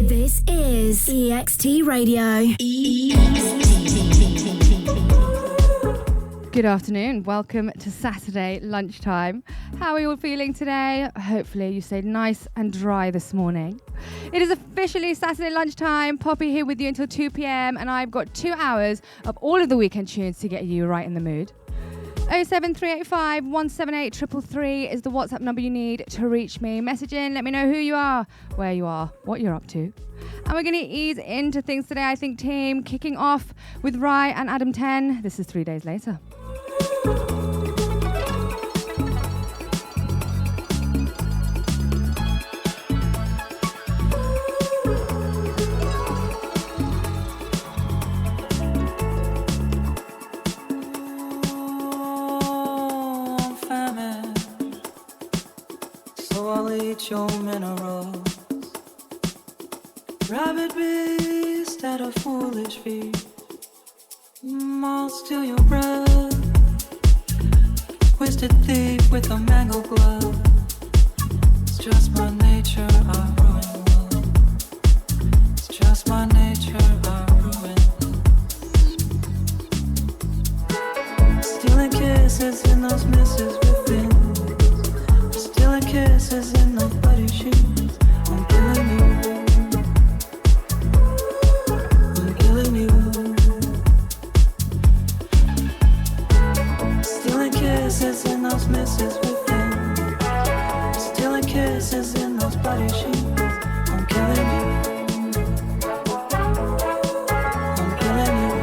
This is EXT Radio. Good afternoon. Welcome to Saturday lunchtime. How are you all feeling today? Hopefully you stayed nice and dry this morning. It is officially Saturday lunchtime. Poppy here with you until 2 p.m. and I've got 2 hours of all of the weekend tunes to get you right in the mood. 07385 178 333 is the WhatsApp number you need to reach me. Message in, let me know who you are, where you are, what you're up to. And we're going to ease into things today, I think, team. Kicking off with Rye and Adam 10. This is 3 days later. Your minerals, rabbit beast at a foolish feet. I'll steal your breath, twisted thief with a mango glove. It's just my nature, I ruin love. It's just my nature, I ruin love. Stealing kisses in those misses within. Stealing kisses in those body sheets. I'm killing you. I'm killing you. Stealing kisses in those misses within. Stealing kisses in those body sheets. I'm killing you. I'm killing you.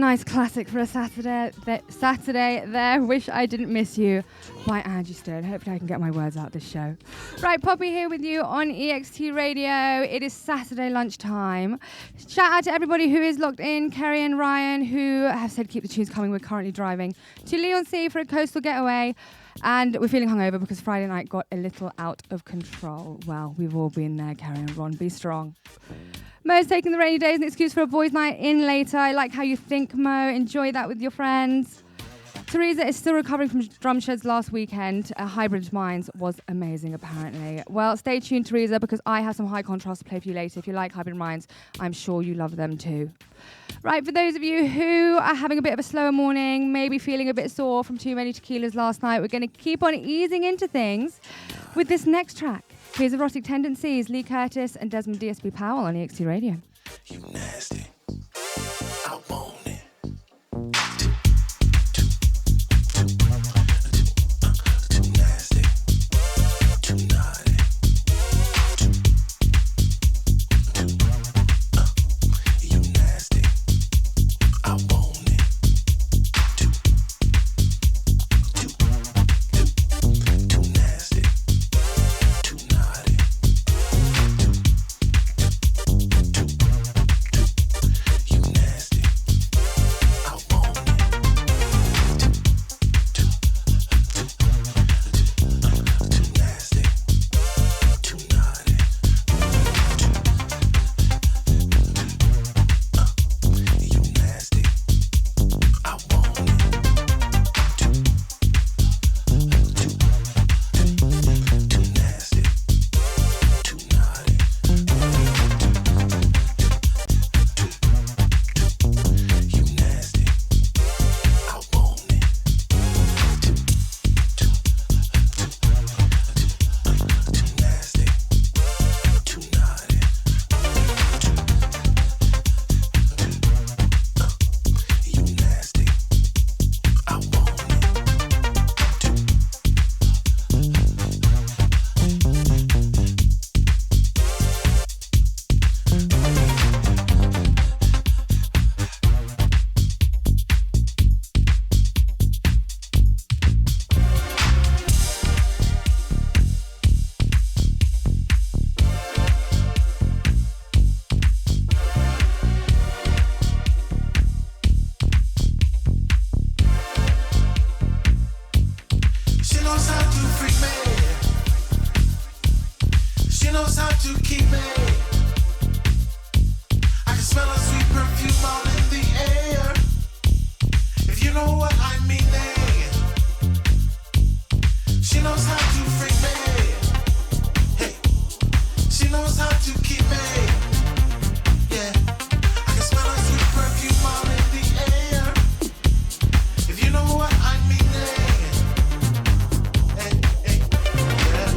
nice classic for a Saturday there. Wish I Didn't Miss You by Angie Stone. Hopefully I can get my words out this show. Right, Poppy here with you on EXT Radio. It is Saturday lunchtime. Shout out to everybody who is locked in. Kerry and Ryan, who have said keep the tunes coming. We're currently driving to Leon Sea for a coastal getaway. And we're feeling hungover because Friday night got a little out of control. Well, we've all been there, Kerry and Ron. Be strong. Mo's taking the rainy days as an excuse for a boys' night in later. I like how you think, Mo. Enjoy that with your friends. Teresa is still recovering from Drumshed's last weekend. Hybrid Minds was amazing, apparently. Well, stay tuned, Teresa, because I have some high contrast to play for you later. If you like Hybrid Minds, I'm sure you love them too. Right, for those of you who are having a bit of a slower morning, maybe feeling a bit sore from too many tequilas last night, we're going to keep on easing into things with this next track. Here's Erotic Tendencies, Lee Curtis and Desmond DSP Powell on EXT Radio. You nasty. I want it. Too nasty. Too naughty. You nasty. I want it. Too nasty. Too naughty. You nasty. I want it. Too nasty. Too naughty. You nasty. I want it. Too nasty. Too naughty. You nasty. I want it. Too nasty. Too naughty. You nasty. I want it. She knows how to freak me. She knows how to keep me. I can smell her sweet perfume all in the air. If you know what I mean, she knows how to freak me. Hey, she knows how to keep me. Yeah, I can smell her sweet perfume all in the air. If you know what I mean, hey, hey, yeah.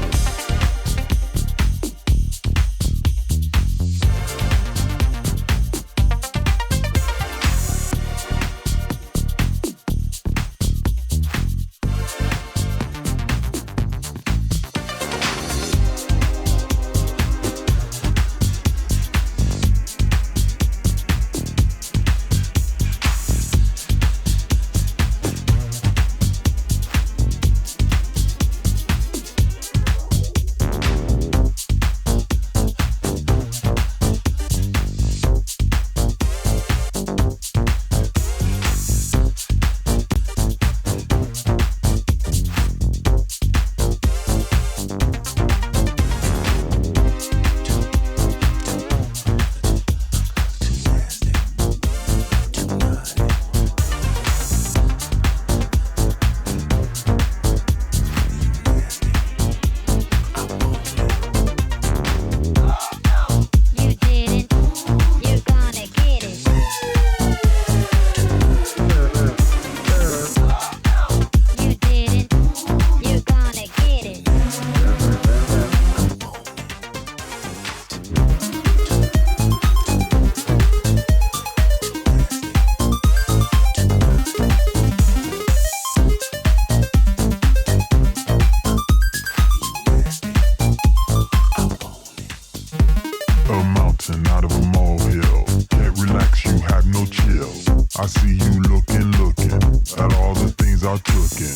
I see you looking at all the things I took in.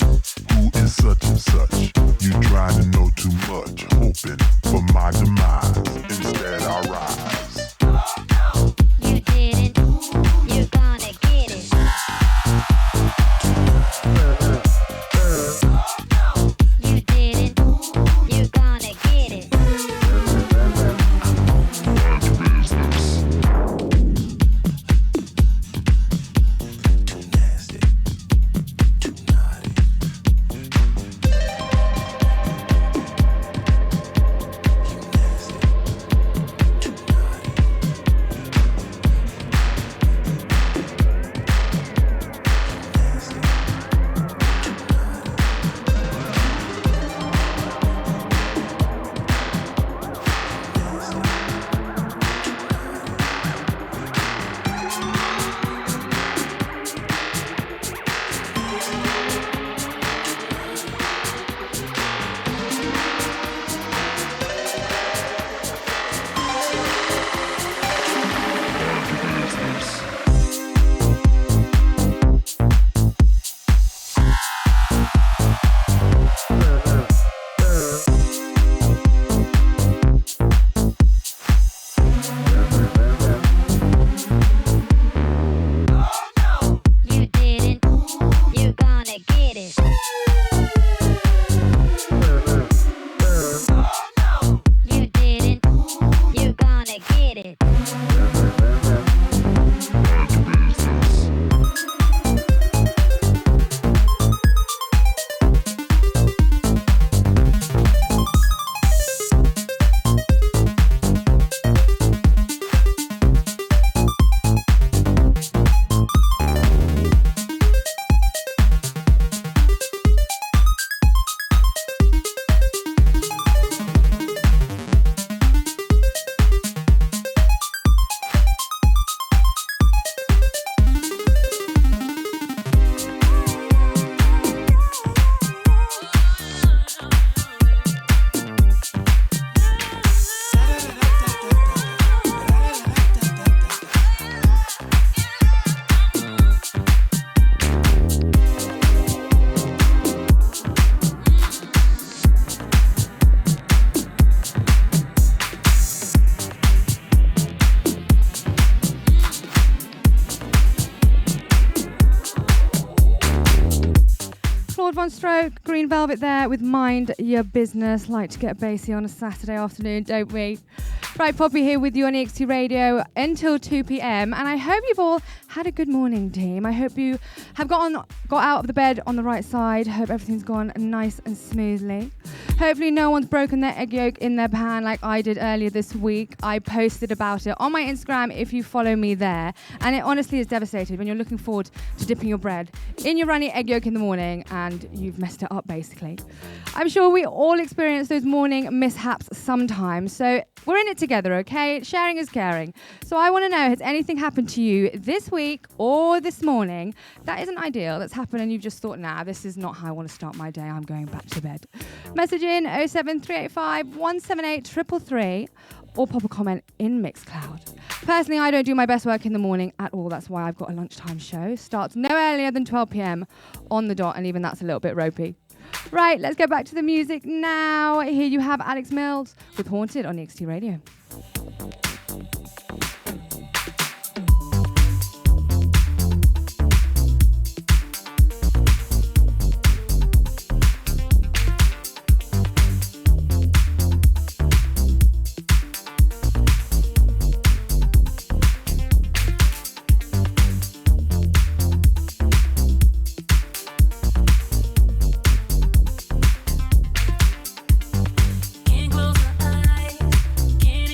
Who is such and such? You trying to know too much, hoping for my demise. Instead I rise. You didn't, you're gonna get it. You didn't, you're gonna get it. One Stroke, Green Velvet there with Mind Your Business. Like to get bassy on a Saturday afternoon, don't we? Right, Poppy here with you on EXT Radio until 2 p.m. And I hope you've all had a good morning, team. I hope you have got out of the bed on the right side. Hope everything's gone nice and smoothly. Hopefully no one's broken their egg yolk in their pan like I did earlier this week. I posted about it on my Instagram if you follow me there. And it honestly is devastating when you're looking forward to dipping your bread in your runny egg yolk in the morning and you've messed it up, basically. I'm sure we all experience those morning mishaps sometimes. So we're in it together, okay? Sharing is caring. So I want to know, has anything happened to you this week or this morning that isn't ideal, that's happened and you've just thought, nah, this is not how I want to start my day, I'm going back to bed? Message in 07385 178 333 or pop a comment in Mixcloud. Personally, I don't do my best work in the morning at all. That's why I've got a lunchtime show. Starts no earlier than 12 p.m. on the dot, and even that's a little bit ropey. Right, let's go back to the music now. Here you have Alex Mills with Haunted on EXT Radio. Can't close my eyes, can't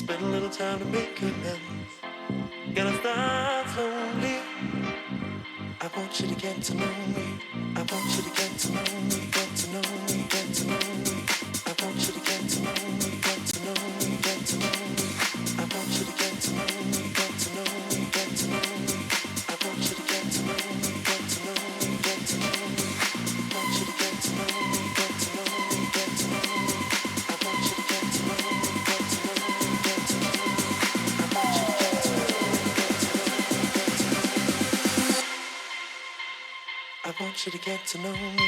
spend a little time to make amends. Gonna start slowly. I want you to get to know me. I want you to get to know me, get to know me, get to know me. I want you to get to know me, get to know me, get to know me. I want you to get to know me, get to know me, get to know me. I want you to get to know me, get to know me, get to know me. I want you to get to know me, get to know me, get to know me. I want you to get to know me, get to know me, get to know me. I want you to get to know me, get to know me, get to know me. I want you to get to know me.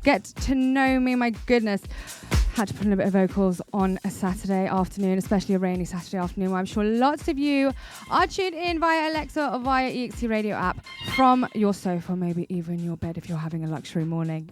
Get to know me. My goodness, had to put in a bit of vocals on a Saturday afternoon, especially a rainy Saturday afternoon, where I'm sure lots of you are tuned in via Alexa or via EXT Radio app from your sofa, maybe even your bed if you're having a luxury morning.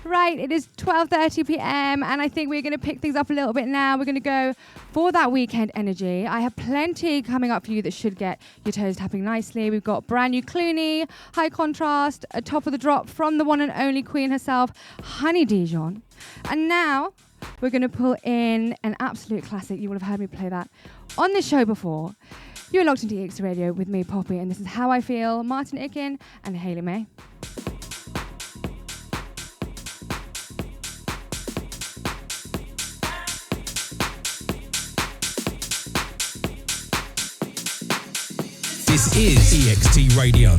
Right, it is 12:30 p.m. and I think we're going to pick things up a little bit now. We're going to go for that weekend energy. I have plenty coming up for you that should get your toes tapping nicely. We've got brand new Clooney, High Contrast, a top of the drop from the one and only queen herself, Honey Dijon. And now we're going to pull in an absolute classic. You will have heard me play that on this show before. You're locked into EXT Radio with me, Poppy, and this is How I Feel, Martin Ikin and Hayley May. This is EXT Radio.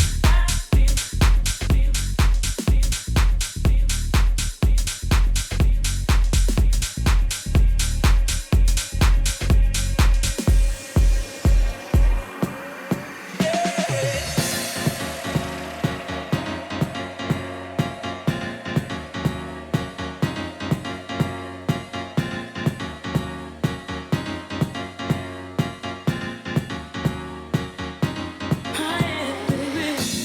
Baby.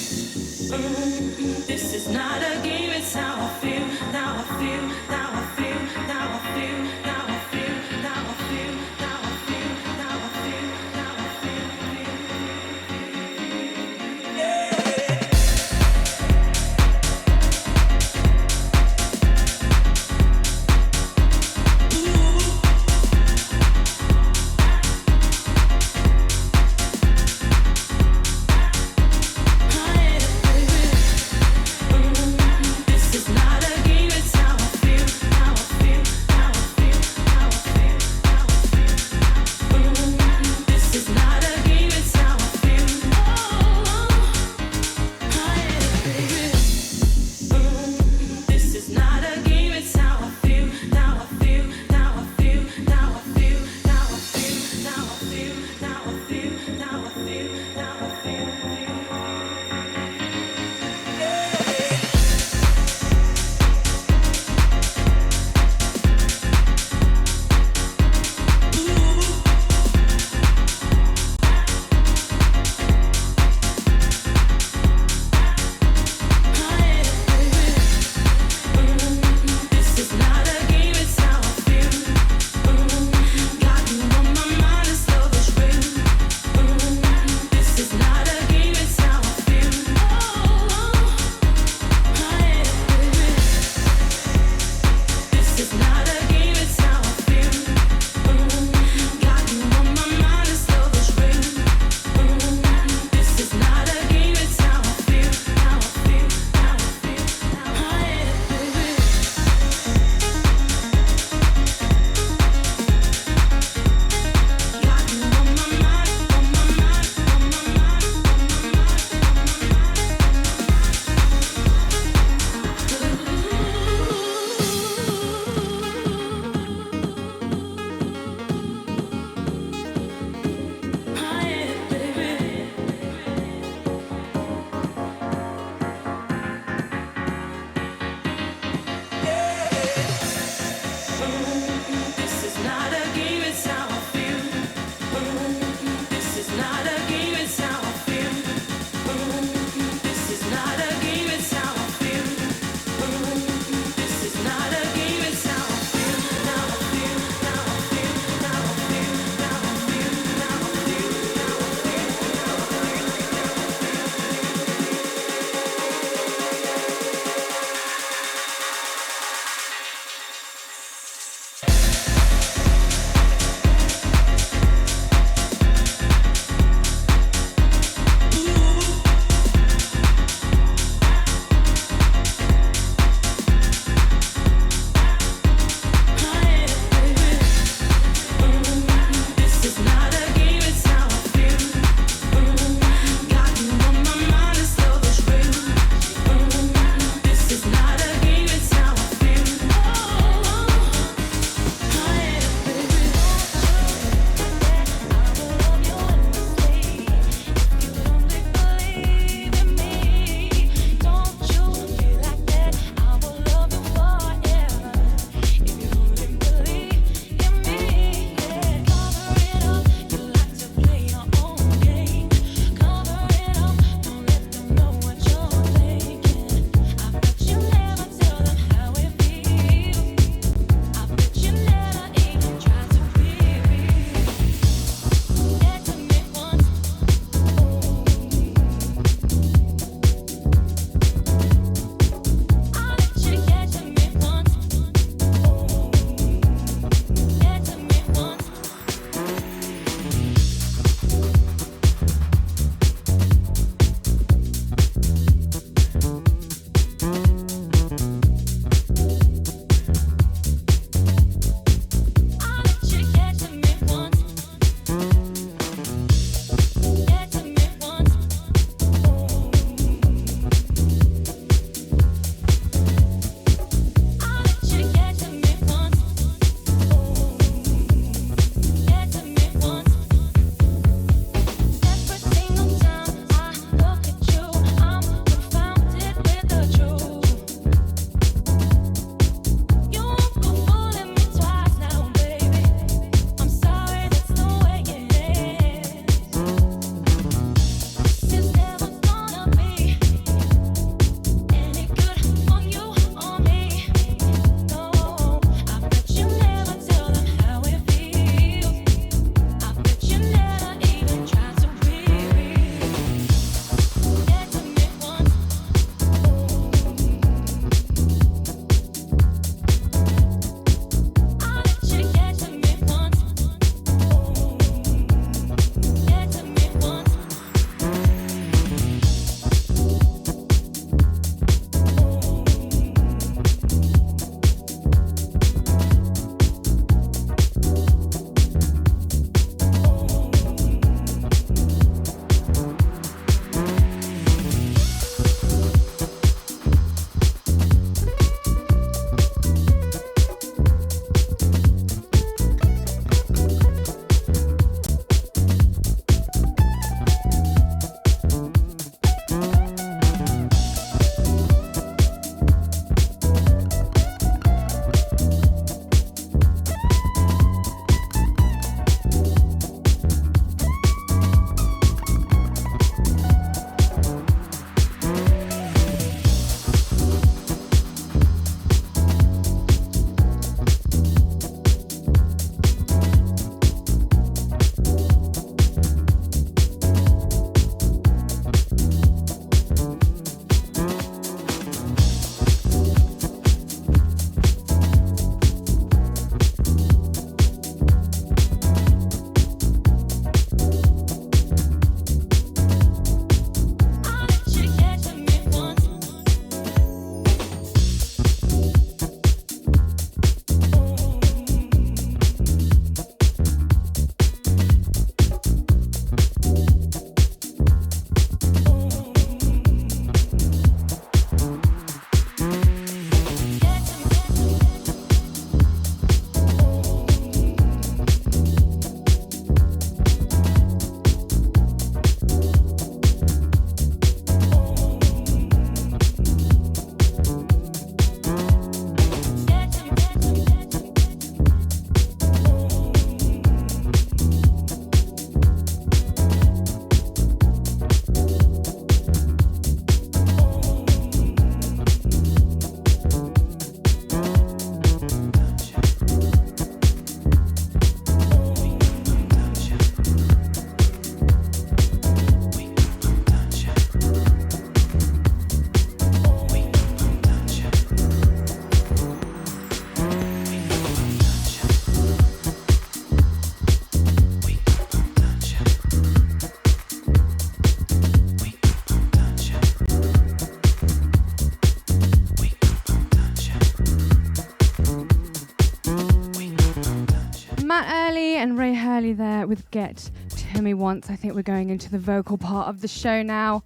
and Ray Hurley there with Get To Me Once. I think we're going into the vocal part of the show now.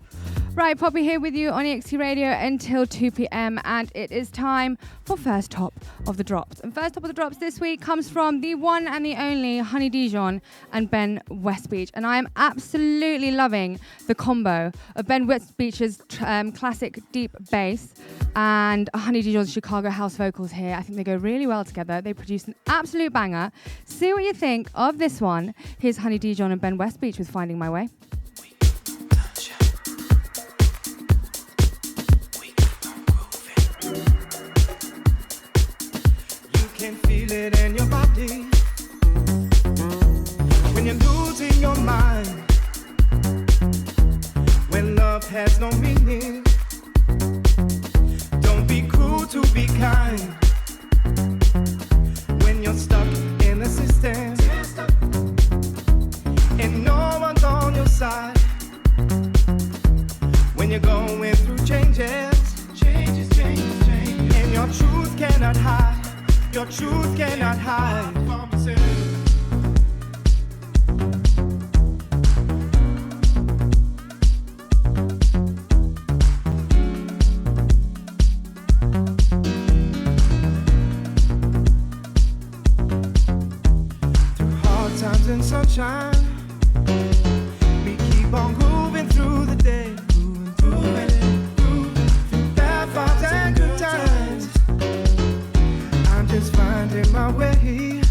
Right, Poppy here with you on EXT Radio until 2 p.m. and it is time for First Top of the Drops. And First Top of the Drops this week comes from the one and the only Honey Dijon and Ben Westbeach. And I am absolutely loving the combo of Ben Westbeach's classic deep bass and Honey Dijon's Chicago house vocals here. I think they go really well together. They produce an absolute banger. See what you think of this one. Here's Honey Dijon and Ben Westbeach with Finding My Way. Can feel it in your body when you're losing your mind, when love has no meaning. Don't be cruel to be kind when you're stuck in the system and no one's on your side, when you're going through changes, and your truth cannot hide. Your truth cannot hide from myself. Through hard times and sunshine, we keep on grooving through the day, through bad vibes and good times. Just finding my way.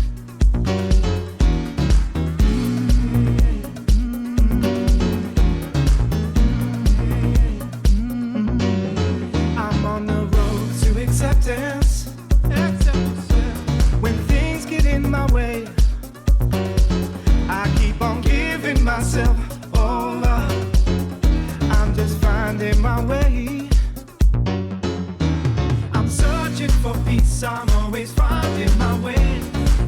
I'm on the road to acceptance. When things get in my way, I keep on giving myself over. I'm just finding my way. I'm searching for peace. I'm always finding my way.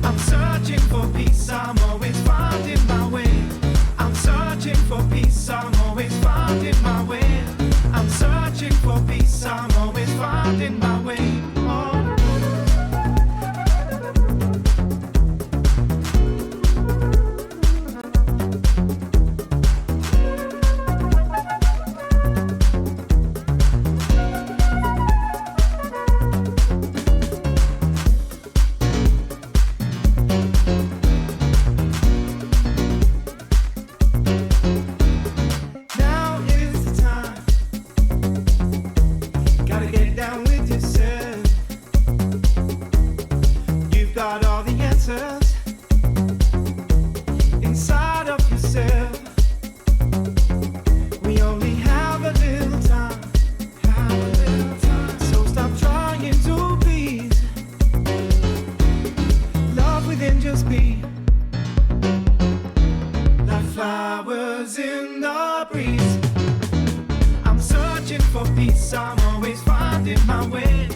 I'm searching for peace. I'm always finding my way. I'm searching for peace. I'm always finding my way. I'm searching for peace. I'm always finding my way. Oh. Inside of yourself, we only have a little time, so stop trying to please. Love within, just be like flowers in the breeze. I'm searching for peace, I'm always finding my way.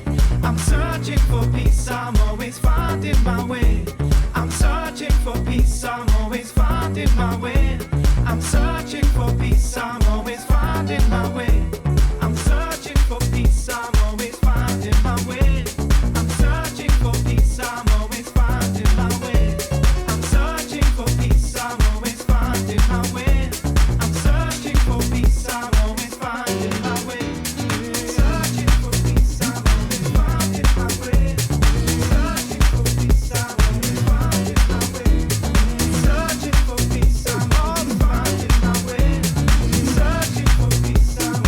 I'm searching for peace, I'm always finding my way. I'm searching for peace, I'm always finding my way. I'm searching for peace, I'm always finding my way. I'm searching for peace, I'm always finding my way. I'm searching for peace, I'm always finding my way. I'm searching for peace, I'm always finding my way. I'm searching for peace, I'm always finding my way. Searching for peace, I'm always finding my way. Searching for peace, I'm always finding my way. Searching for peace, I'm always finding my way. Searching for peace, I'm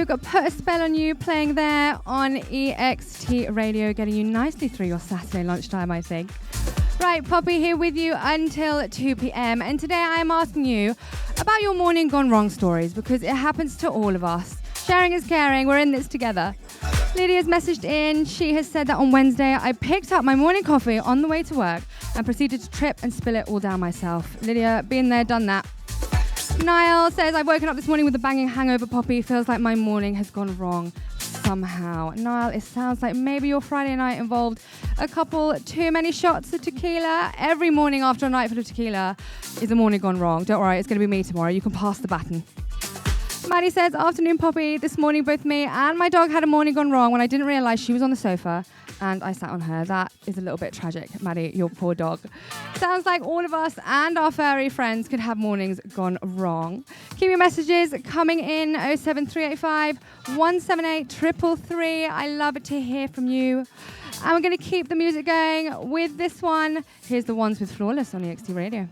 got Put a Spell on You playing there on EXT Radio, getting you nicely through your Saturday lunchtime, I think. Right, Poppy here with you until 2 p.m. And today I am asking you about your morning gone wrong stories, because it happens to all of us. Sharing is caring. We're in this together. Lydia's messaged in. She has said that on Wednesday I picked up my morning coffee on the way to work and proceeded to trip and spill it all down myself. Lydia, been there, done that. Niall says, I've woken up this morning with a banging hangover, Poppy. Feels like my morning has gone wrong somehow. Niall, it sounds like maybe your Friday night involved a couple too many shots of tequila. Every morning after a night full of tequila is a morning gone wrong. Don't worry, it's going to be me tomorrow. You can pass the baton. Maddie says, afternoon, Poppy. This morning, both me and my dog had a morning gone wrong when I didn't realise she was on the sofa and I sat on her. That is a little bit tragic, Maddie, your poor dog. Sounds like all of us and our furry friends could have mornings gone wrong. Keep your messages coming in 07385 178 333. I love to hear from you. And we're going to keep the music going with this one. Here's The Ones with Flawless on EXT Radio.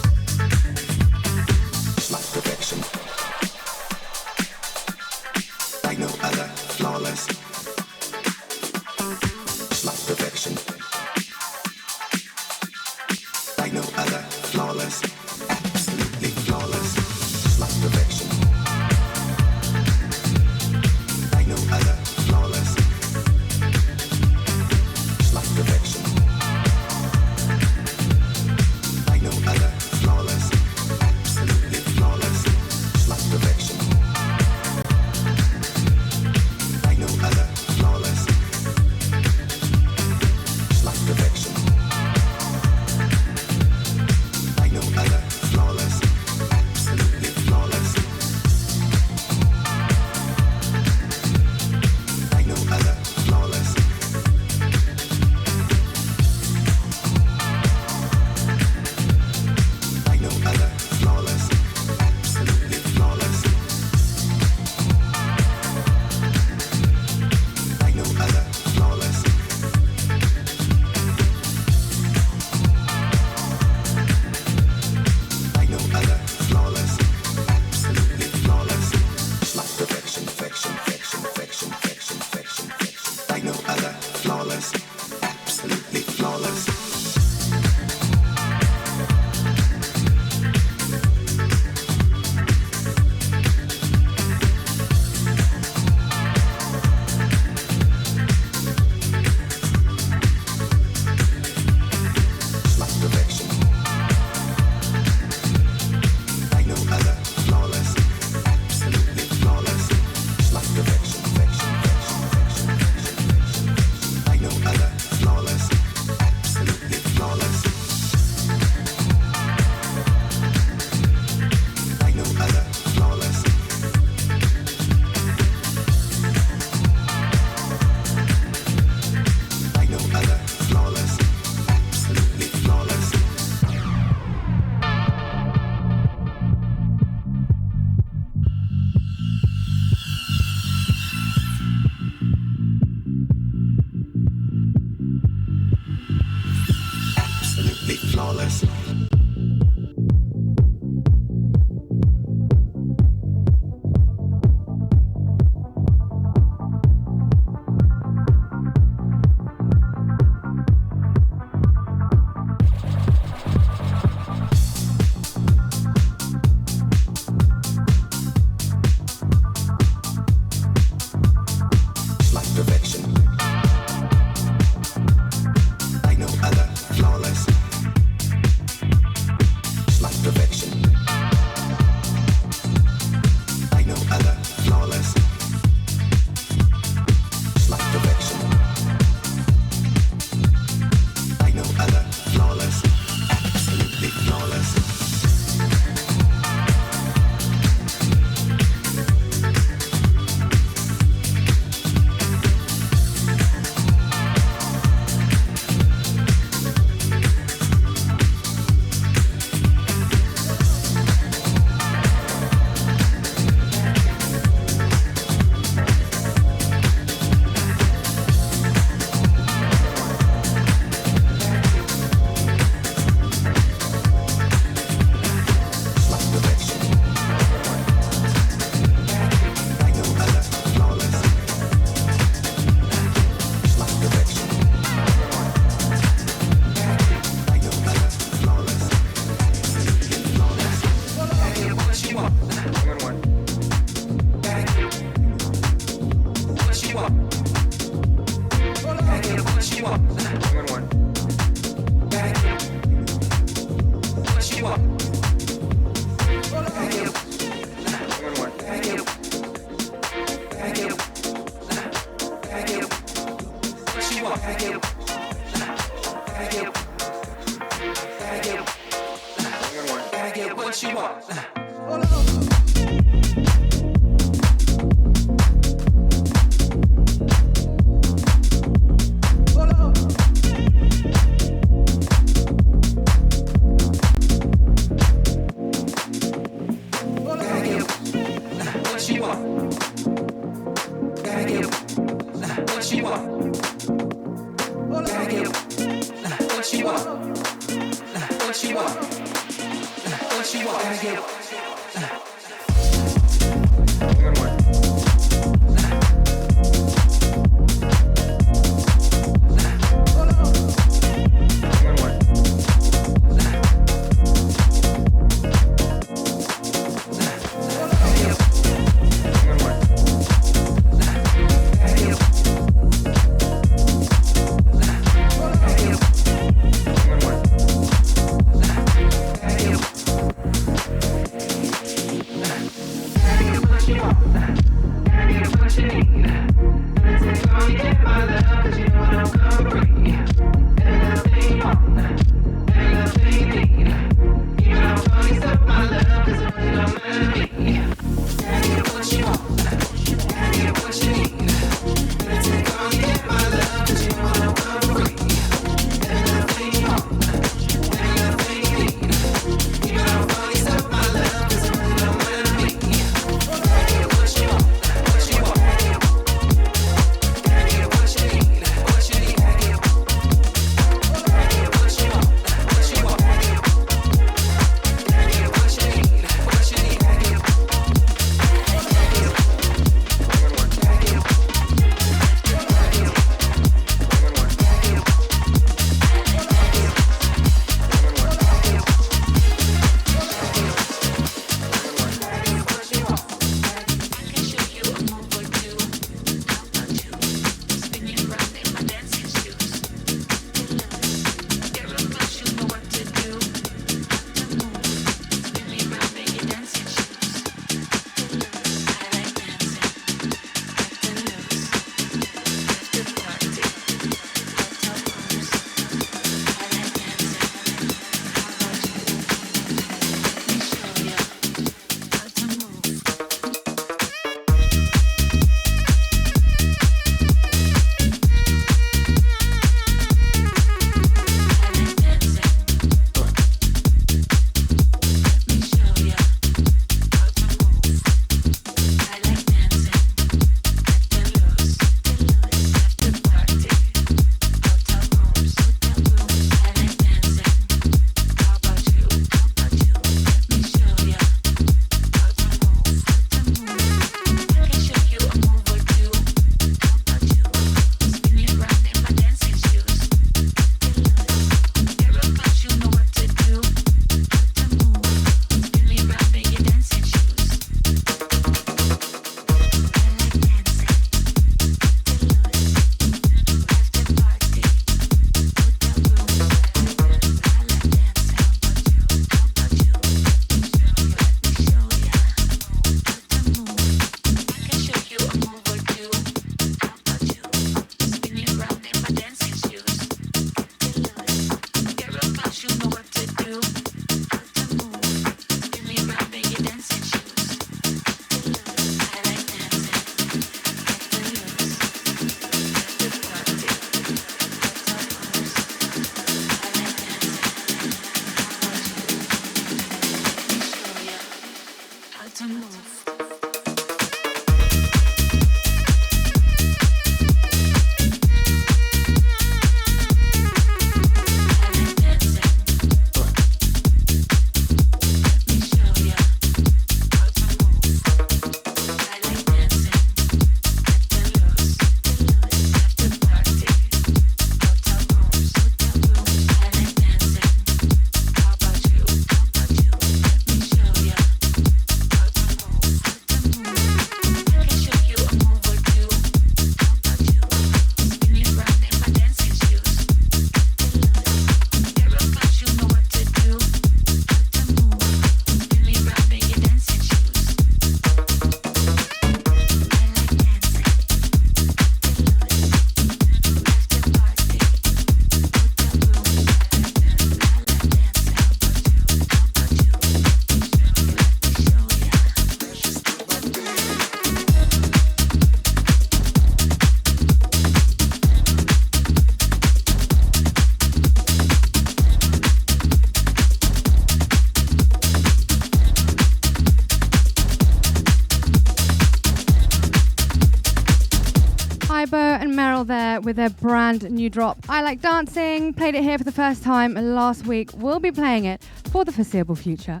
there with their brand new drop, I Like Dancing. Played it here for the first time last week. We'll be playing it for the foreseeable future.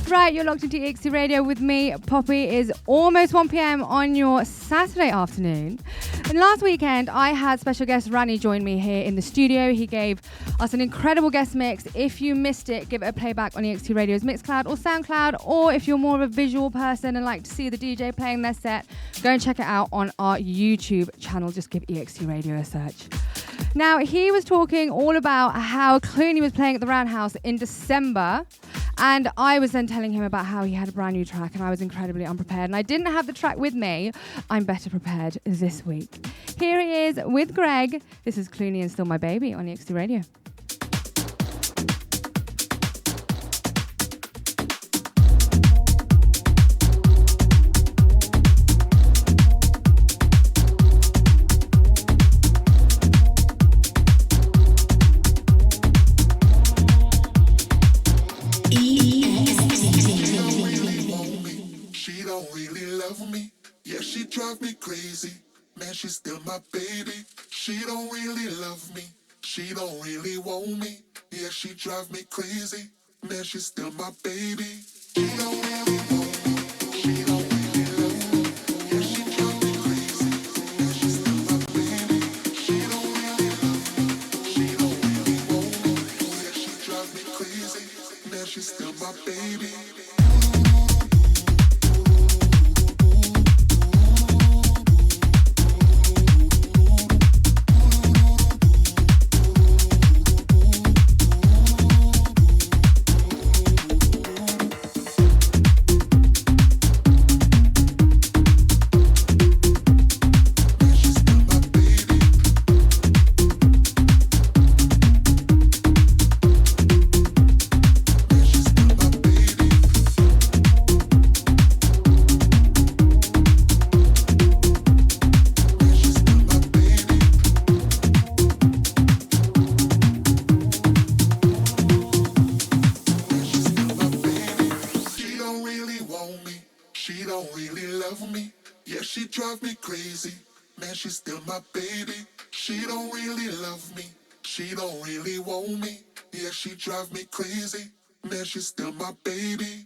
Right, you're locked into EXT Radio with me, Poppy. Is almost 1 p.m. on your Saturday afternoon. And last weekend, I had special guest Rani join me here in the studio. He gave us an incredible guest mix. If you missed it, give it a playback on EXT Radio's Mixcloud or Soundcloud. Or if you're more of a visual person and like to see the DJ playing their set, go and check it out on our YouTube channel. Just give EXT Radio a search. Now, he was talking all about how Clooney was playing at the Roundhouse in December. And I was then telling him about how he had a brand new track and I was incredibly unprepared. And I didn't have the track with me. I'm better prepared this week. Here he is with Greg. This is Clooney and Still My Baby on EXT Radio. Drive me crazy, man, she's still my baby. She don't really love me, she don't really want me. Yeah, she drive me crazy, man, she's still my baby. She don't really want me, she don't really love me. Yeah, she drive me crazy, man, she's still my baby. She don't really love me, she don't really want me. Yeah, she drive me crazy, man, she's still my baby. She's still my baby. She don't really love me. She don't really want me. Yeah, she drive me crazy. Man, she's still my baby.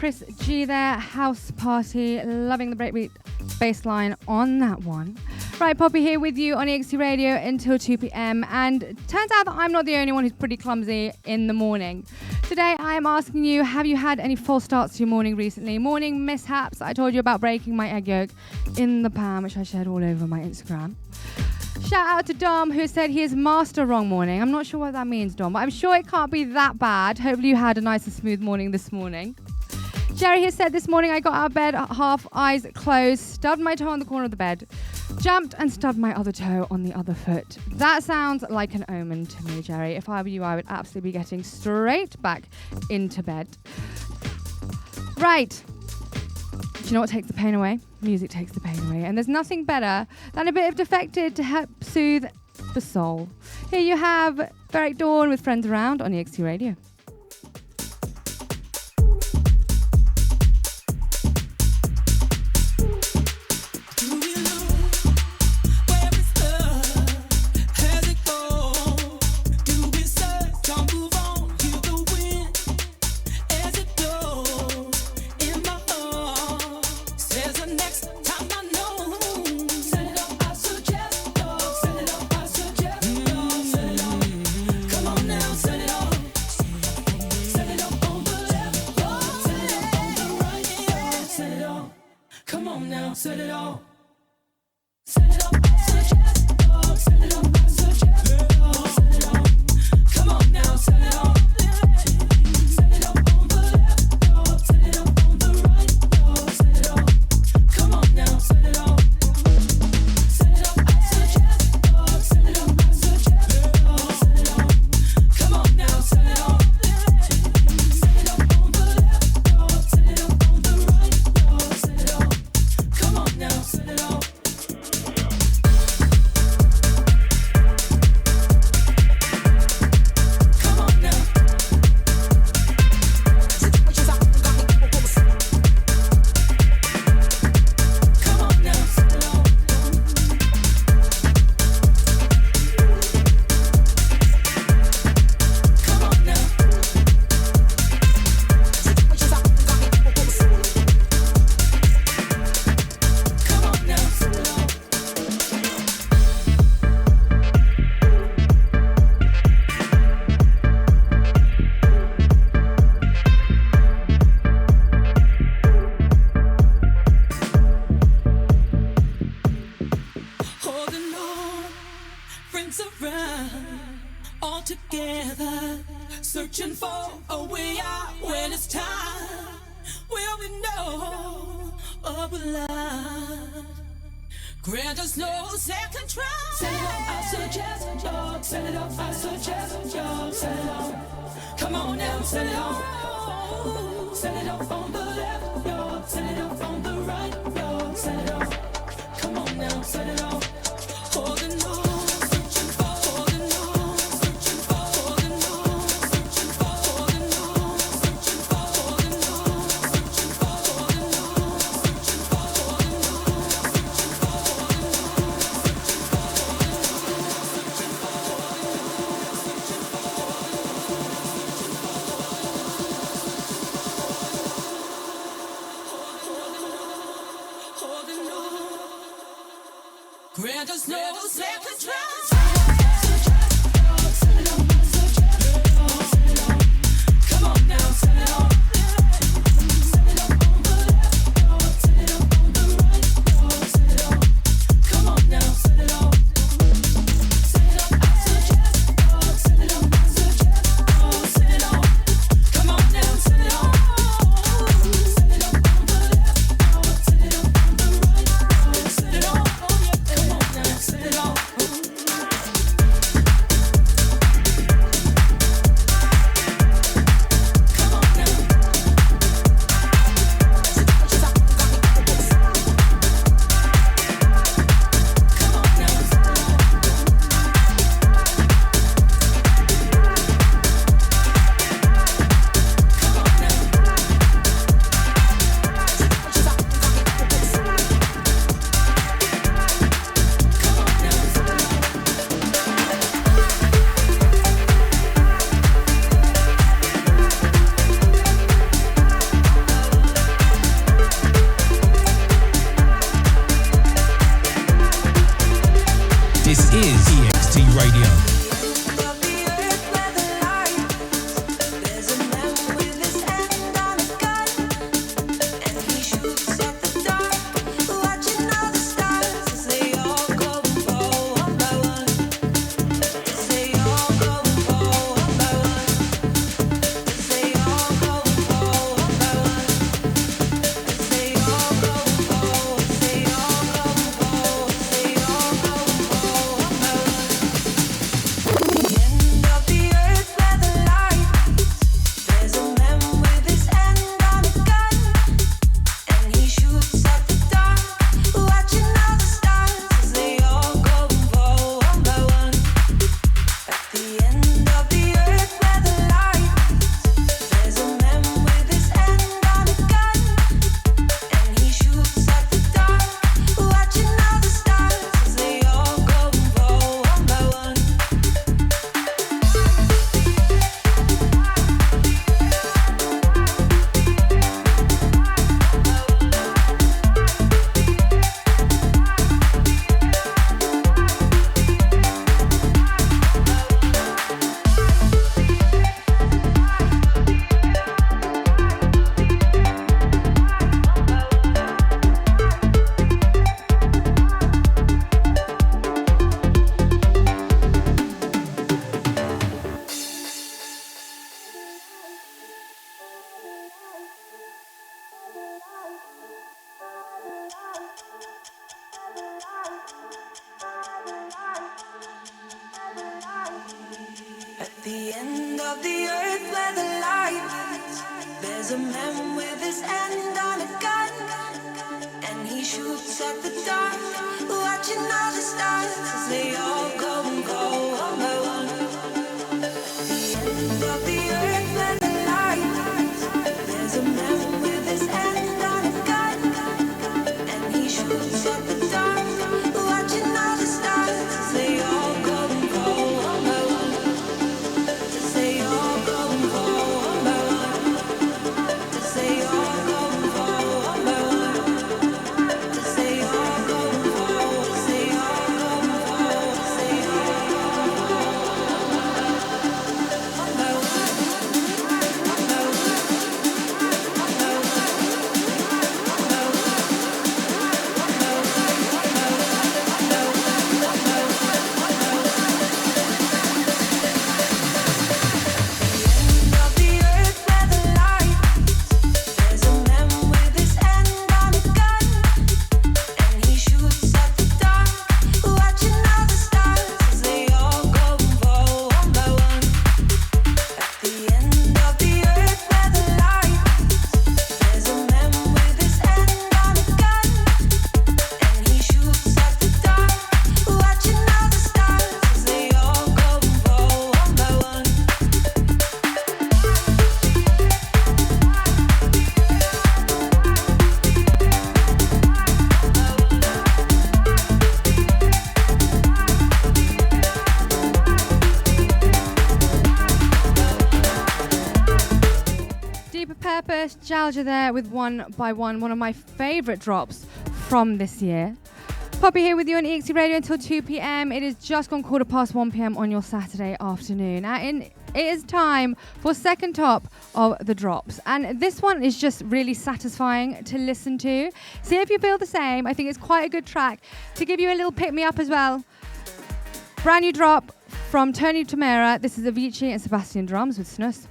Chris G there, House Party, loving the breakbeat bass line on that one. Right, Poppy here with you on EXT Radio until 2 p.m. And turns out that I'm not the only one who's pretty clumsy in the morning. Today I am asking you, have you had any false starts to your morning recently? Morning mishaps. I told you about breaking my egg yolk in the pan, which I shared all over my Instagram. Shout out to Dom, who said he is master wrong morning. I'm not sure what that means, Dom, but I'm sure it can't be that bad. Hopefully you had a nice and smooth morning this morning. Jerry has said this morning I got out of bed, half eyes closed, stubbed my toe on the corner of the bed, jumped and stubbed my other toe on the other foot. That sounds like an omen to me, Jerry. If I were you, I would absolutely be getting straight back into bed. Right. Do you know what takes the pain away? Music takes the pain away. And there's nothing better than a bit of Defected to help soothe the soul. Here you have Beric Dawn with Friends Around on EXT Radio. Set it off. is EXT Radio. The end of the earth where the light is. There's a man with his hand on a gun, and he shoots at the dark, watching all the stars as they all go and go one by one. The end of the earth where the light is. There's a man with his hand on a gun, and he shoots at the dark, watching all the stars as they all go and go one by one. They all go and go one by one. They all go and go one by one. They all go and go. They all go and go. They all go and go one by one. One by one. One by one. Nostalgia there with One by One, one of my favourite drops from this year. Poppy here with you on EXT Radio until 2 p.m. It is just gone 1:15 p.m. on your Saturday afternoon. And it is time for second top of the drops. And this one is just really satisfying to listen to. See if you feel the same. I think it's quite a good track to give you a little pick-me-up as well. Brand new drop from Tony Tamera. This is Avicii and Sebastian Drums with Snus.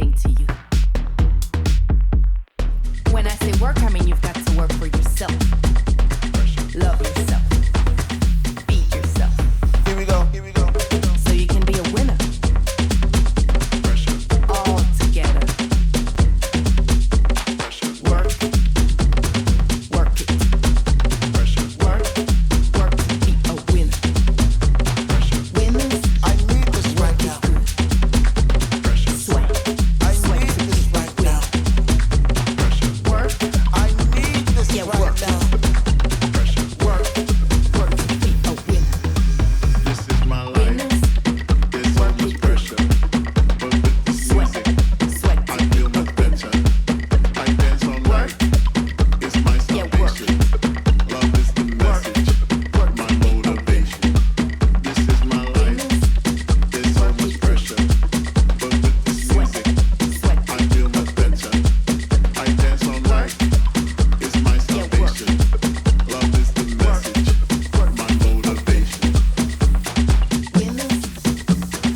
mean to you? When I say work, I mean you've got to work for yourself. Love yourself. Feed yourself. Here we go. So you can be a winner. All together. Work. Work it. Work to be a winner. Winners, I need this right now. sweat. I need this right now. Work, I need this yeah, right work. now. Work to be a winner. This is my life. Winners, There's so much pressure, but with this sweat. music, Sweat I to be feel a much winner. better. I dance all night. It's my Yeah, work. salvation. Love is the message, my motivation. This is my life. There's so much pressure, but with this music, Sweat I feel much better. I dance all night. It's my salvation. Love is the message, my motivation. winners,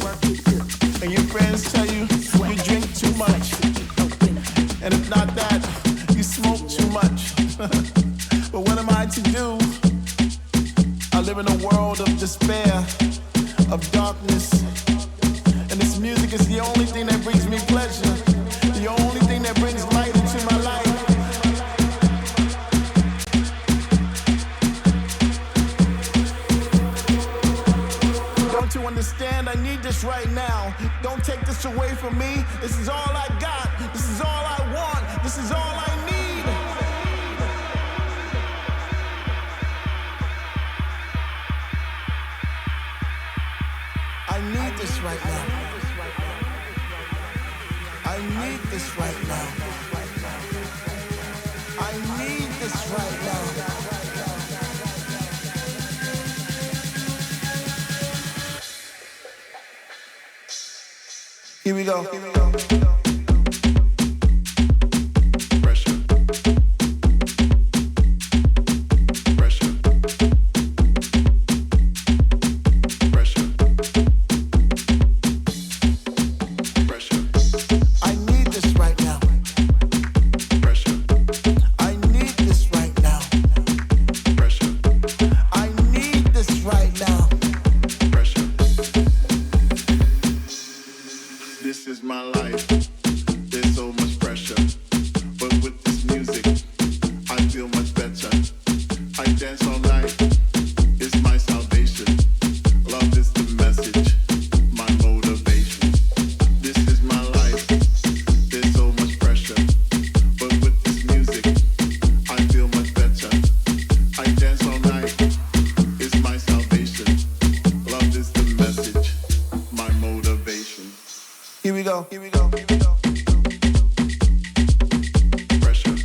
work it good. And your friends tell you you drink too much. A winner. And if not that, you smoke too much. But what am I to do? I live in a world of despair, of darkness. And this music is the only thing that brings me pleasure, the only thing that brings light into my life. Don't you understand? I need this right now. Don't take this away from me. This is all I got. This is all I want. This is all I need. I need this right now. I need this right now. I need this right now. Here we go. Pressure. Pressure. Pressure. Pressure. I need this right now. Pressure. I need this right now. Pressure. I need this right now. Pressure. This is my life. There's so much pressure, but with this music, I feel much better. I dance all night. It's my salvation. Love is the message, my motivation. This is my life. There's so much pressure, but with this music, I feel much better. I dance all night. It's my salvation. Love is the message, my motivation. Here we go. Pressure.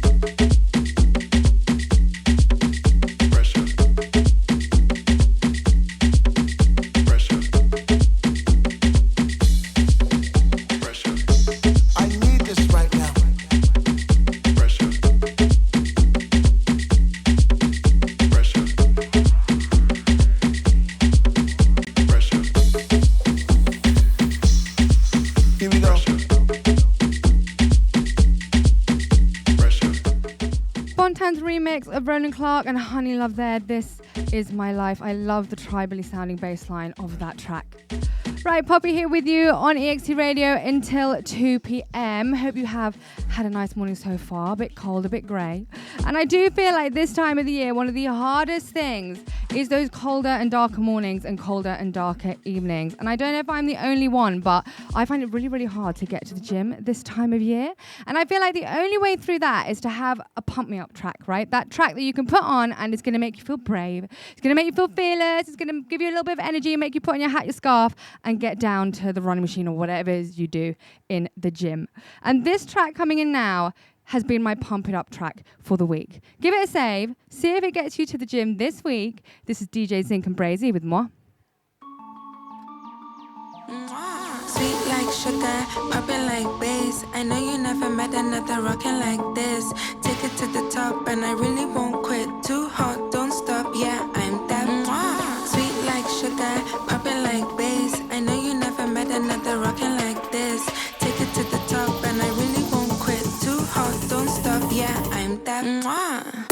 Pressure. Pressure. Pressure. I need this right now. Pressure. Pressure. Pressure. Here we go. Pressure. Bontan's remix of Roland Clark and Honey Love there. This is my life. I love the tribally sounding bass line of that track. Right, Poppy here with you on EXT Radio until 2 p.m. Hope you have had a nice morning so far. A bit cold, a bit grey. And I do feel like this time of the year, one of the hardest things is those colder and darker mornings and colder and darker evenings. And I don't know if I'm the only one, but I find it really, really hard to get to the gym this time of year. And I feel like the only way through that is to have a pump me up track, right? That track that you can put on and it's going to make you feel brave. It's going to make you feel fearless. It's going to give you a little bit of energy, make you put on your hat, your scarf, and get down to the running machine or whatever it is you do in the gym. And this track coming in now has been my pump it up track for the week. Give it a save. See if it gets you to the gym this week. This is DJ Zinc and Brazy with moi. Sweet like sugar, popping like bass. I know you never met another rockin' like this. Take it to the top and I really won't quit. Too hot, don't stop, yeah, I'm that. Sweet like sugar, popping like bass. I know you never met another rockin' like this. Take it to the top I'm that mwah.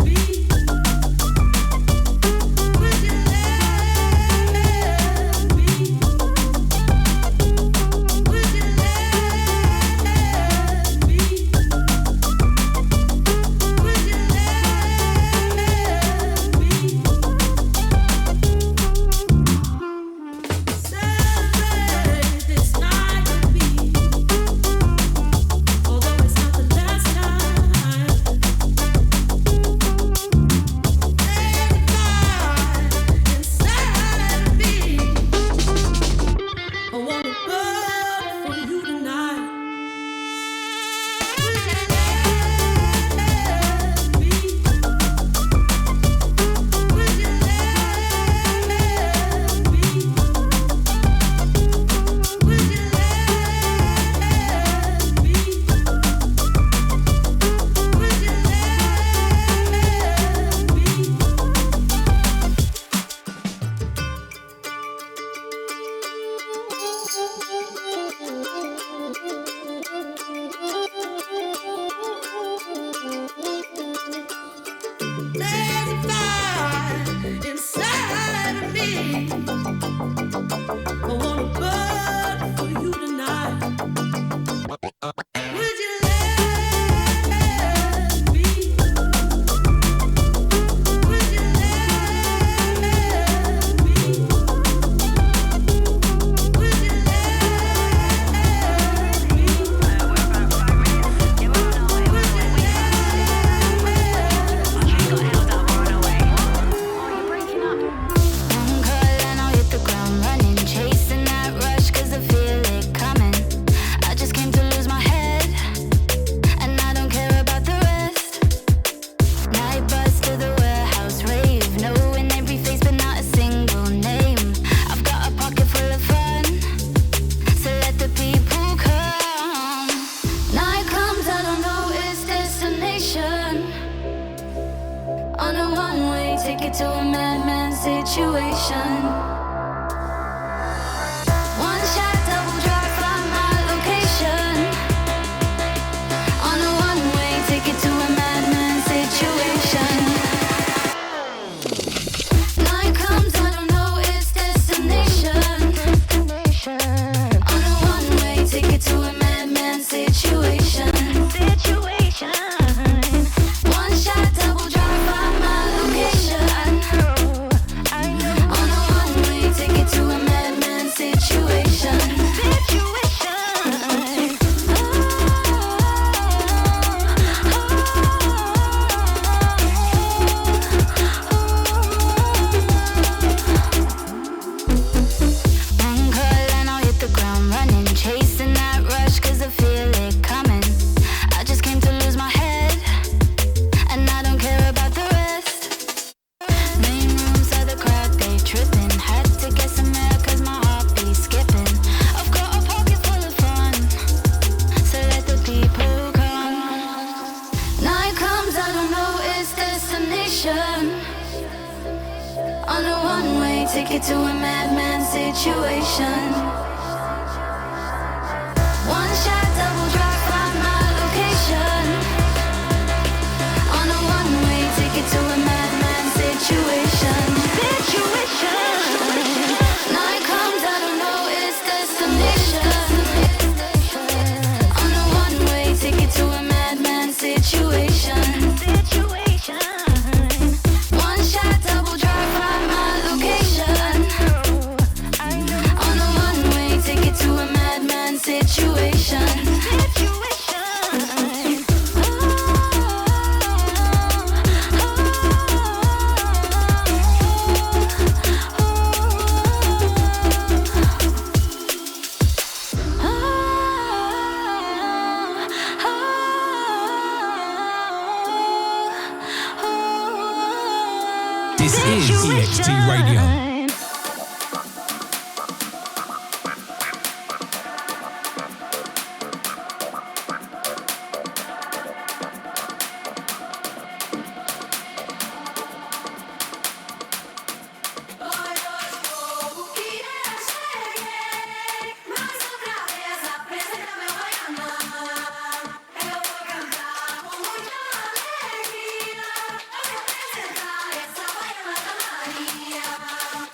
Be There's a fire inside of me. I wanna burn for you tonight. Would you let me? Would you let me? Would you let me? One call and I'll hit the ground running, chasing that rush 'cause I feel it coming. I just came to lose my head, and I don't care about the rest. Night bus to the warehouse rave, knowing every face but not a single name. I've got a pocket full of fun, so let the people come. Night comes, I don't know its destination. On a one-way ticket to a madman situation. One shot, double drive, find my location. On a one-way ticket to a madman situation. Night comes, I don't know its destination. On a one-way ticket to a madman situation. One shot, double drive, find my location. On a one-way ticket to a madman situation. One call and I'll hit the ground running, chasing that rush 'cause I feel it coming. I just came to lose my head, and I don't care about the rest. Main rooms are the crowd, they tripping. Had to get some air 'cause my heart be skipping. I've got a pocket full of fun, so let the people come. Night comes, I don't know its destination. On a one-way ticket to a madman situation. One shot, double drive, find my location. On a one-way ticket to a madman situation. Night comes, I don't know its destination. On a one-way ticket to a madman situation. One shot, double drive, find my location. On a one-way ticket to a madman situation. This is EXT Radio. María.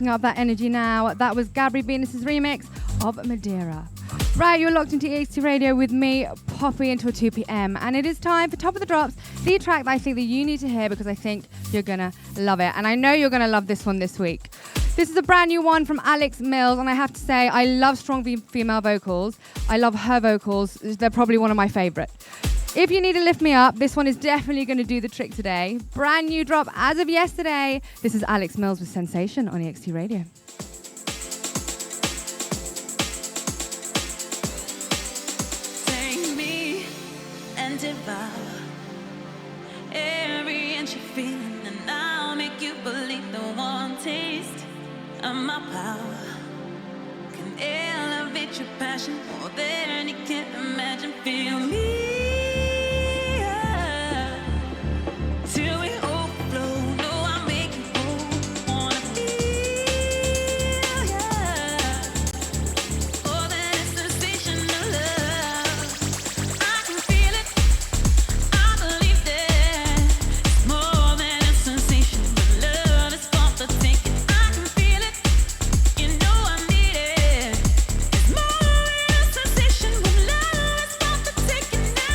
picking up that energy now. That was Gabri Venus's remix of Madeira. Right, you're locked into EXT Radio with me, Poppy, until 2 p.m. And it is time for Top of the Drops, the track that I think that you need to hear because I think you're going to love it. And I know you're going to love this one this week. This is a brand new one from Alex Mills, and I have to say, I love strong female vocals. I love her vocals. They're probably one of my favorite. If you need to lift me up, this one is definitely going to do the trick today. Brand new drop as of yesterday. This is Alex Mills with Sensation on EXT Radio. Take me and devour every inch you're feeling, and I'll make you believe the one taste of my power can elevate your passion more than you can imagine. Feel me. Till we overflow, no, I'll make you whole. Wanna feel, yeah. Oh, that is sensational love. I can feel it, I believe that. It's more than a sensation, but love is for the taking. I can feel it, you know I need it. It's more than a sensation, but love is for the taking now.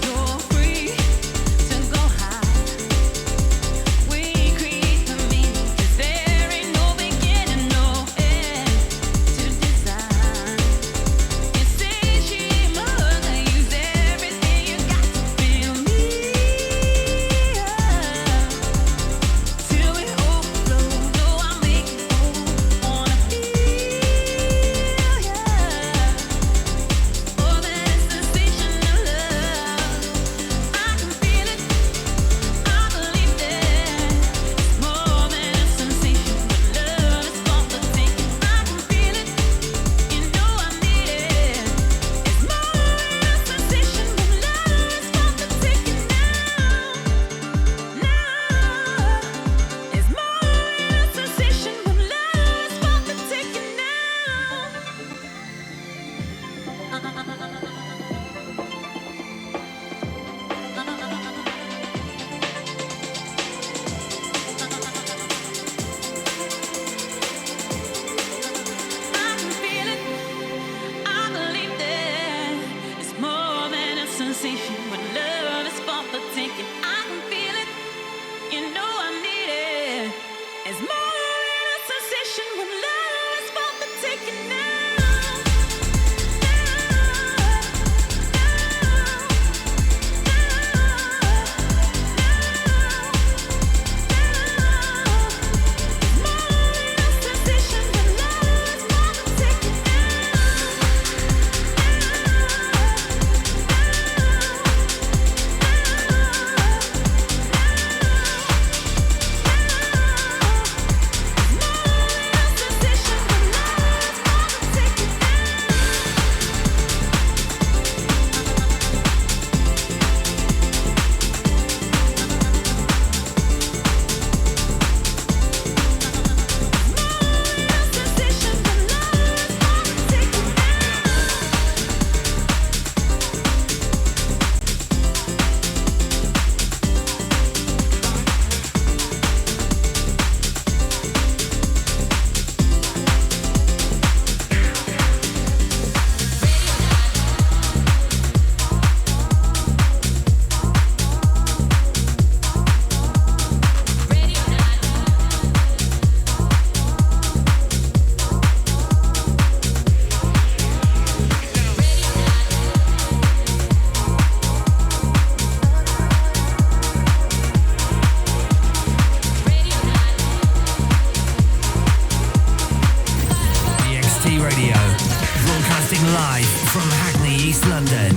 You're free to go high. We create the meaning, 'cause there ain't no beginning, no end to design. Insatiable love, I use everything you got to feel me. Till we overflow, no, I'll make you whole. Wanna feel, yeah. Oh, that is sensational love. I can feel it, I believe that. It's more than a sensation, but love is for the taking. I can feel it, you know I need it. It's more than a sensation, but love is for the taking now. It's more than a sensation, but love is for the taking now. I can feel it, I believe that. It's more than a sensation, but love is for the taking. I can feel it, you know I need it. It's more than a sensation, but love is for the taking now. Radio, broadcasting live from Hackney, East London.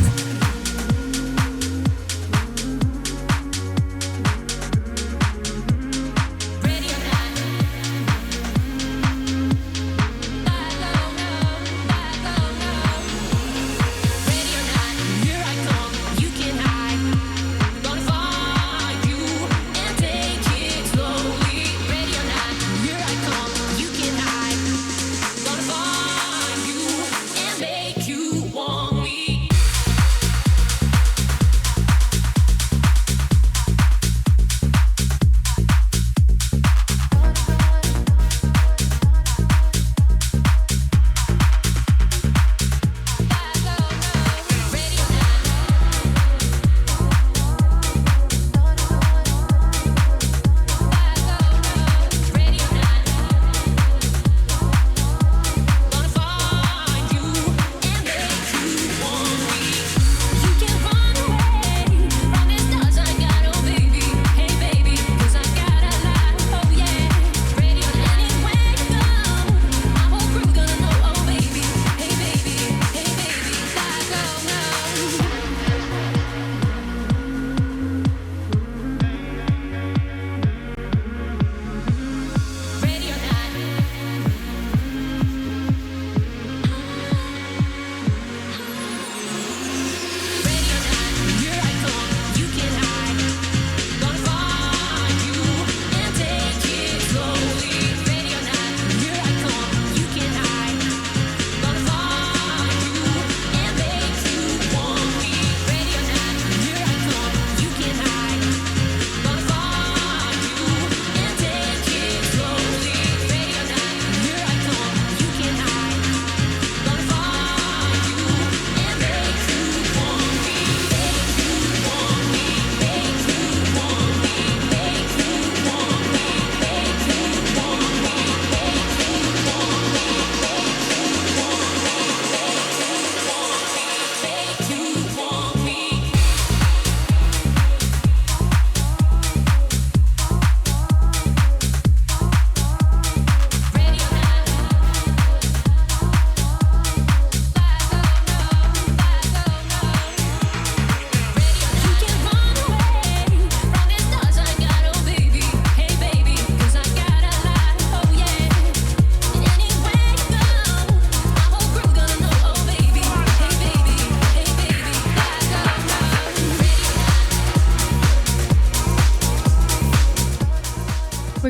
You can hide.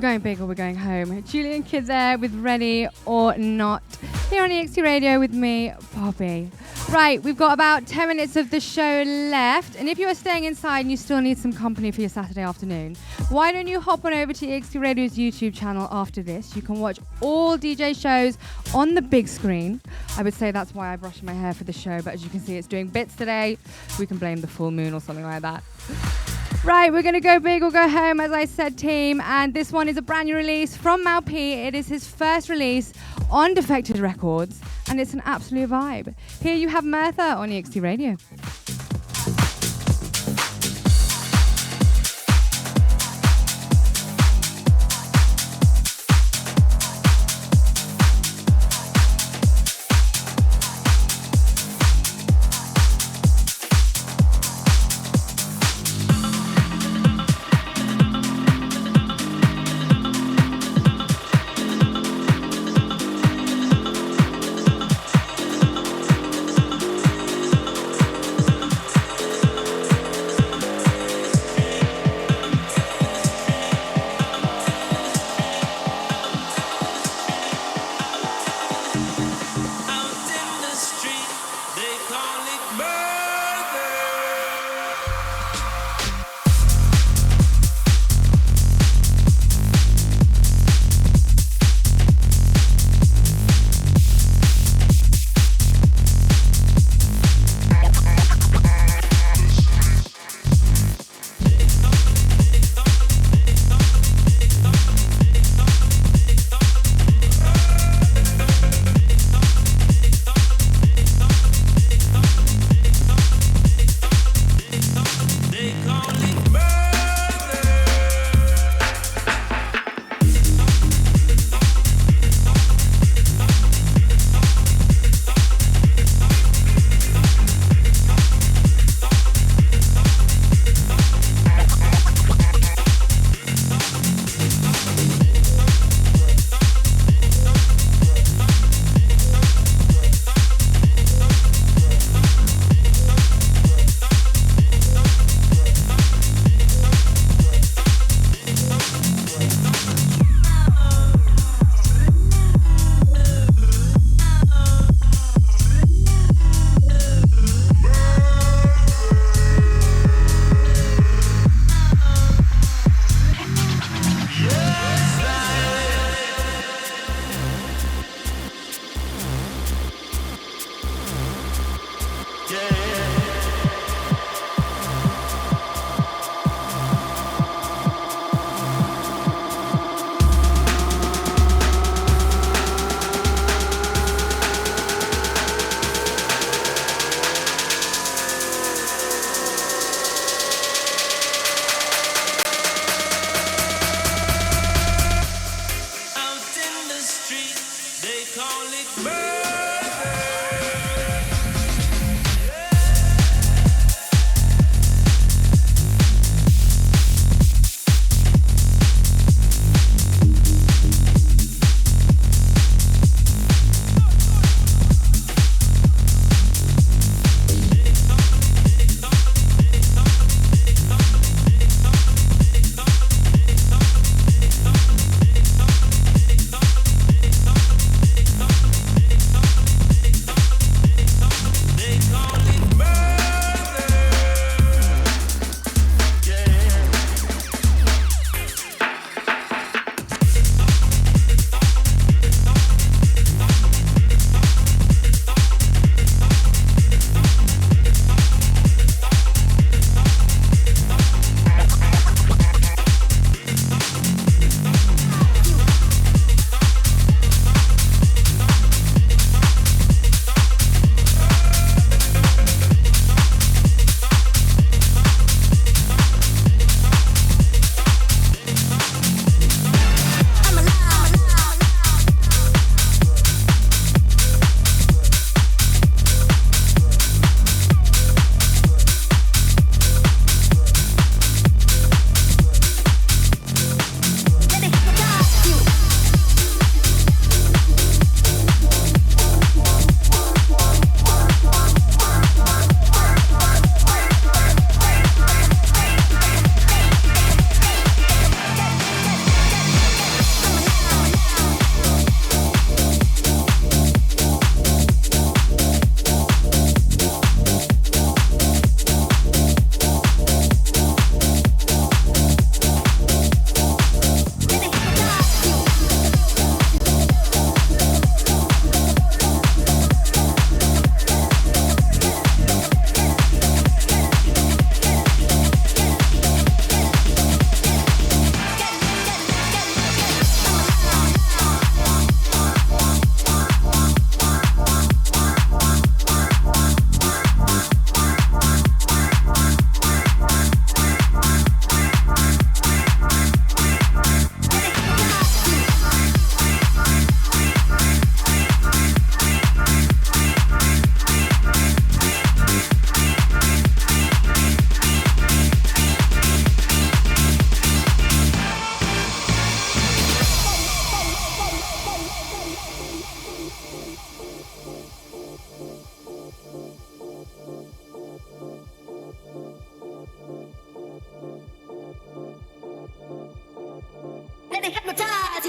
We're going big or we're going home. Julian Kidd there with Ready or Not. Here on EXT Radio with me, Poppy. Right, we've got about 10 minutes of the show left. And if you are staying inside and you still need some company for your Saturday afternoon, why don't you hop on over to EXT Radio's YouTube channel after this? You can watch all DJ shows on the big screen. I would say that's why I brushed my hair for the show, but as you can see, it's doing bits today. We can blame the full moon or something like that. Right, we're going to go big or go home, as I said, team. And this one is a brand new release from Mal P. It is his first release on Defected Records, and it's an absolute vibe. Here you have Mertha on EXT Radio.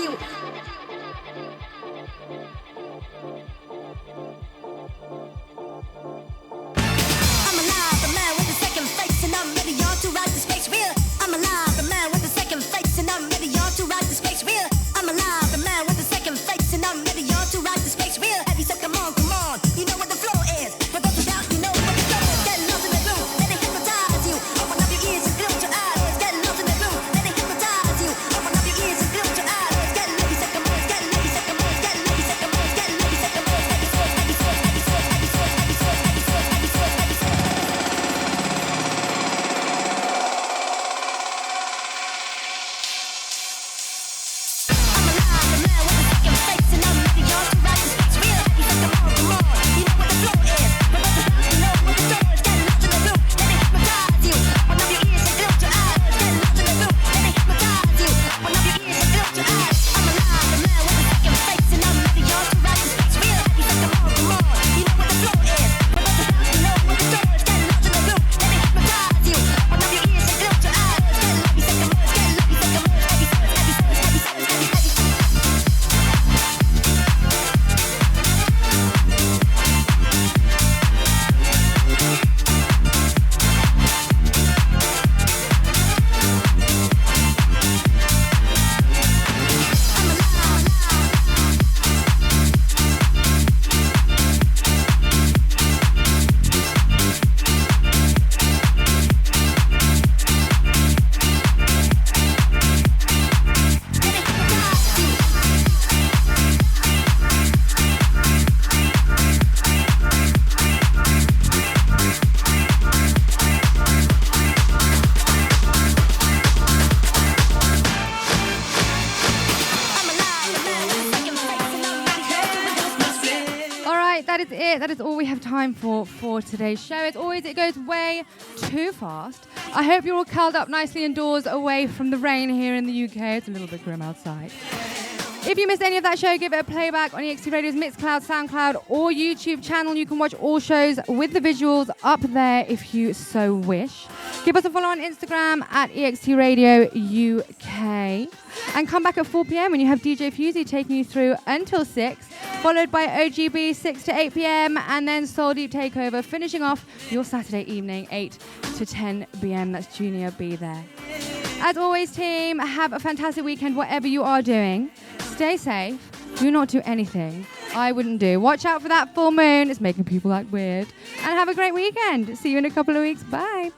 you. I'm alive, the man with the second face, and I'm ready on to ride the space wheel. I'm alive, the man with the second face, and I'm ready on to ride the space wheel. I'm alive, the man with the second face, and I'm ready on to ride the space wheel. Heavy, so come on, you know what the flow is. For those who doubt, you know what the flow is. Getting lost in the room, let it hypnotize you. Open up your ears and close your eyes. Getting lost in the room, let it hypnotize you. Open up your ears and close your eyes. Getting heavy, so come on, getting heavy, so come on, getting heavy, so come on, getting heavy, so come on. Heavy source, heavy source, heavy source, heavy source, heavy source, heavy source, heavy source, heavy source. I'm alive, the man with the second face, and I'm ready on to ride the space wheel. Heavy, so come on, you know what the flow is. For those who doubt, you know what the flow is. Getting lost in the room, let it hypnotize you. Open up your ears and close your eyes. Getting lost in the room, let it hypnotize you. Open up your ears and close your eyes. I'm alive, the man with the second face, and I'm ready on to ride the space wheel. Heavy, so come on, you know what the flow is. For those who doubt, you know what the flow is. Getting lost in the room, let it hypnotize you. Open up your ears and close your eyes. Getting heavy, so come on, getting heavy, so come on. Heavy source, heavy source, heavy source, heavy, heavy. All right, that is it. That is all we have time for today's show. As always, it goes way too fast. I hope you're all curled up nicely indoors away from the rain here in the UK. It's a little bit grim outside. If you missed any of that show, give it a playback on EXT Radio's Mixcloud, Soundcloud, or YouTube channel. You can watch all shows with the visuals up there if you so wish. Give us a follow on Instagram at EXT Radio UK. And come back at 4 p.m. when you have DJ Fusey taking you through until 6, followed by OGB 6 to 8 p.m. and then Soul Deep Takeover, finishing off your Saturday evening 8 to 10 p.m. That's Junior B there. As always, team, have a fantastic weekend, whatever you are doing. Stay safe. Do not do anything I wouldn't do. Watch out for that full moon. It's making people act weird. And have a great weekend. See you in a couple of weeks. Bye.